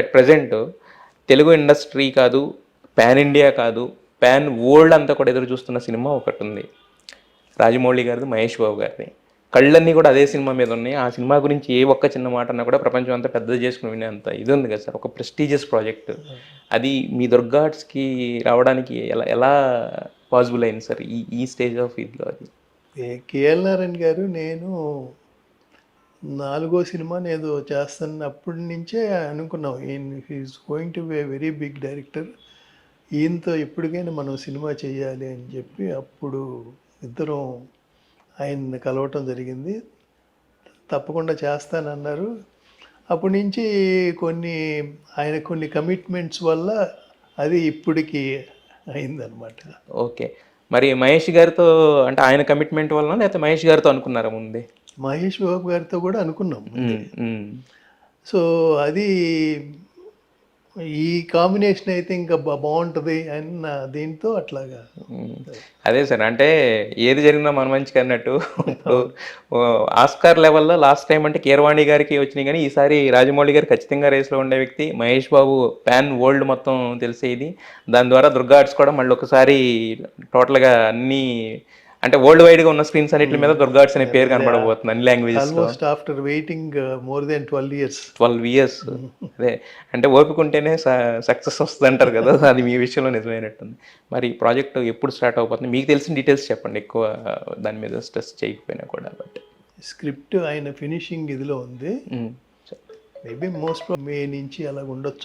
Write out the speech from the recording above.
At present Telugu industry కాదు, pan India కాదు, pan world అంతా కూడా ఎదురు చూస్తున్న సినిమా ఒకటి ఉంది. రాజమౌళి గారిది, మహేష్ బాబు గారిది. కళ్ళన్నీ కూడా అదే సినిమా మీద ఉన్నాయి. ఆ సినిమా గురించి ఏ ఒక్క చిన్న మాట అన్నా కూడా ప్రపంచం అంతా పెద్దది చేసుకుని వినేంత ఇది ఉంది కదా సార్, ఒక ప్రెస్టీజియస్ ప్రాజెక్ట్. అది మీ దుర్గా ఆర్ట్స్కి రావడానికి ఎలా ఎలా పాసిబుల్ అయింది సార్ ఈ ఈ స్టేజ్ ఆఫ్ ఇదిలో? అది కేఎల్ నారాయణ గారు, నేను 4వ సినిమాని ఏదో చేస్తున్నప్పటి నుంచే అనుకున్నాం, is going to be a very big director, ఈయనతో ఎప్పటికైనా మనం సినిమా చేయాలి అని చెప్పి అప్పుడు ఇద్దరం ఆయన్ని కలవటం జరిగింది. తప్పకుండా చేస్తానన్నారు. అప్పటి నుంచి కొన్ని కమిట్మెంట్స్ వల్ల అది ఇప్పటికి అయిందనమాట. ఓకే. మరి మహేష్ గారితో అంటే ఆయన కమిట్మెంట్ వలన, లేకపోతే మహేష్ గారితో అనుకున్నారా ముందే? మహేష్ బాబు గారితో కూడా అనుకున్నాం ముందే. మ్మ్. సో అది ఈ కాంబినేషన్ అయితే ఇంకా బాగుంటుంది అన్న దీంతో అట్లాగా. అదే సార్, అంటే ఏది జరిగినా మన మంచికి అన్నట్టు. ఇప్పుడు ఆస్కార్ లెవెల్లో లాస్ట్ టైం అంటే కీరవాణి గారికి వచ్చినాయి, కానీ ఈసారి రాజమౌళి గారు ఖచ్చితంగా రేస్లో ఉండే వ్యక్తి. మహేష్ బాబు పాన్ వరల్డ్ మొత్తం తెలిసేది. దాని ద్వారా దుర్గా ఆర్ట్స్ కూడా మళ్ళీ ఒకసారి టోటల్గా అన్ని అంటే వరల్డ్ వైడ్గా ఉన్న స్క్రీన్స్ అన్నిటి మీద దుర్గా ఆర్ట్స్ అనే పేరు కనబడబోతుంది అన్ని languages. Almost after waiting more than 12 years. 12 years. అదే, అంటే ఓపిక ఉంటేనే సక్సెస్ వస్తుంది అంటారు కదా, అది మీ విషయంలో నిజమైనట్టుంది. మరి ప్రాజెక్ట్ ఎప్పుడు స్టార్ట్ అయిపోతుంది? మీకు తెలిసిన డీటెయిల్స్ చెప్పండి, ఎక్కువ దాని మీద స్ట్రెస్ చేయకపోయినా కూడా. బట్ స్క్రిప్ట్ ఆయన ఫినిషింగ్ ఇదిలో ఉంది. మేబీ మోస్ట్ మే నుంచి అలాగ ఉండొచ్చు.